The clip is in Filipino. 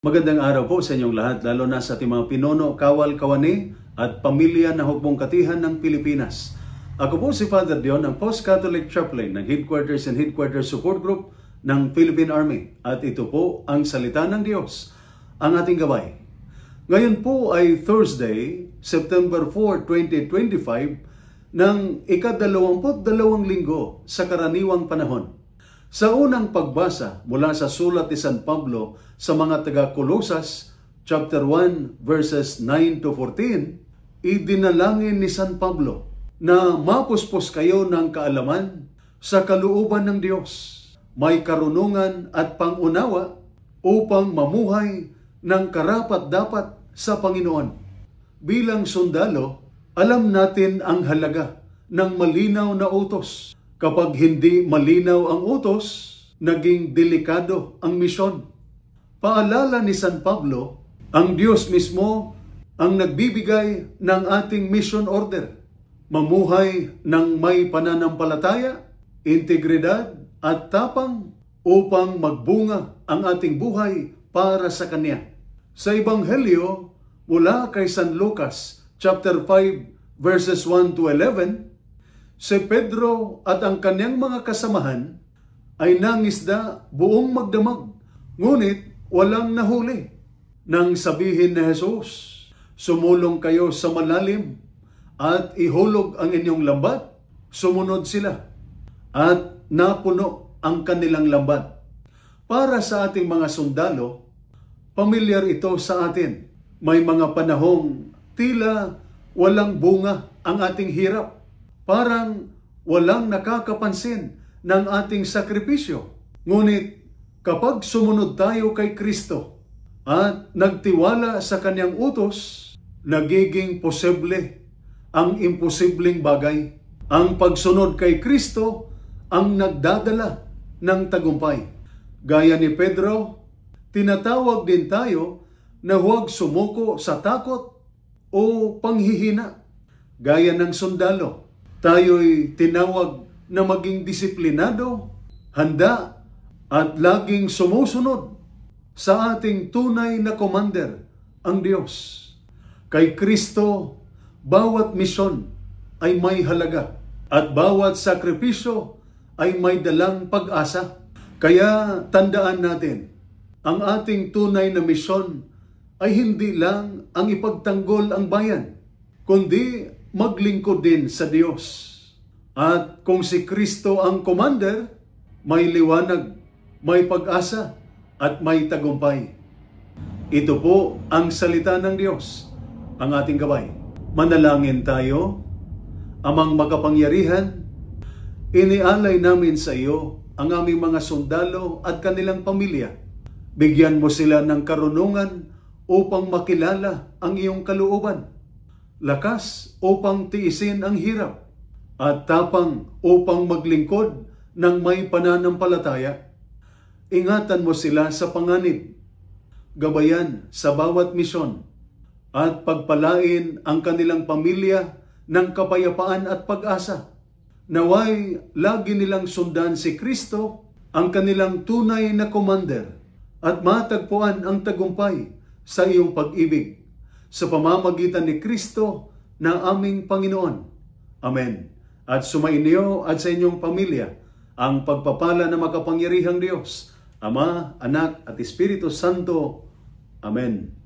Magandang araw po sa inyong lahat, lalo na sa ating mga pinuno, kawal, kawani at pamilya na hukbong katihan ng Pilipinas. Ako po si Father Dion, ang Post-Catholic Chaplain ng Headquarters and Headquarters Support Group ng Philippine Army. At ito po ang salita ng Diyos, ang ating gabay. Ngayon po ay Thursday, September 4, 2025, ng ika-22 linggo sa karaniwang panahon. Sa unang pagbasa mula sa sulat ni San Pablo sa mga taga-Kolosas, chapter 1, verses 9 to 14, idinalangin ni San Pablo na mapuspos kayo ng kaalaman sa kalooban ng Diyos, may karunungan at pangunawa upang mamuhay ng karapat-dapat sa Panginoon. Bilang sundalo, alam natin ang halaga ng malinaw na utos. Kapag hindi malinaw ang utos, naging delikado ang misyon. Paalala ni San Pablo, ang Diyos mismo ang nagbibigay ng ating mission order. Mamuhay ng may pananampalataya, integridad at tapang upang magbunga ang ating buhay para sa Kanya. Sa Ebanghelyo mula kay San Lucas, chapter 5, verses 1 to 11, si Pedro at ang kanyang mga kasamahan ay nangisda buong magdamag, ngunit walang nahuli. Nang sabihin ni Jesus, sumulong kayo sa malalim at ihulog ang inyong lambat, sumunod sila at napuno ang kanilang lambat. Para sa ating mga sundalo, pamilyar ito sa atin. May mga panahong tila walang bunga ang ating hirap. Parang walang nakakapansin ng ating sakripisyo. Ngunit kapag sumunod tayo kay Kristo at nagtiwala sa Kanyang utos, nagiging posible ang imposibleng bagay. Ang pagsunod kay Kristo ang nagdadala ng tagumpay. Gaya ni Pedro, tinatawag din tayo na huwag sumuko sa takot o panghihina. Gaya ng sundalo, tayo'y tinawag na maging disiplinado, handa, at laging sumusunod sa ating tunay na commander, ang Diyos. Kay Kristo, bawat misyon ay may halaga at bawat sakripisyo ay may dalang pag-asa. Kaya tandaan natin, ang ating tunay na misyon ay hindi lang ang ipagtanggol ang bayan, kundi maglingkod din sa Diyos. At kung si Kristo ang commander, may liwanag, may pag-asa, at may tagumpay. Ito po ang salita ng Diyos, ang ating gabay. Manalangin tayo. Amang makapangyarihan, inialay namin sa iyo ang aming mga sundalo at kanilang pamilya. Bigyan mo sila ng karunungan upang makilala ang iyong kalooban, lakas upang tiisin ang hirap, at tapang upang maglingkod ng may pananampalataya. Ingatan mo sila sa panganib, gabayan sa bawat misyon, at pagpalain ang kanilang pamilya ng kapayapaan at pag-asa. Naway lagi nilang sundan si Kristo, ang kanilang tunay na commander, at matagpuan ang tagumpay sa iyong pag-ibig sa pamamagitan ni Kristo na aming Panginoon. Amen. At sumainyo at sa inyong pamilya ang pagpapala na makapangyarihang Diyos, Ama, Anak at Espiritu Santo. Amen.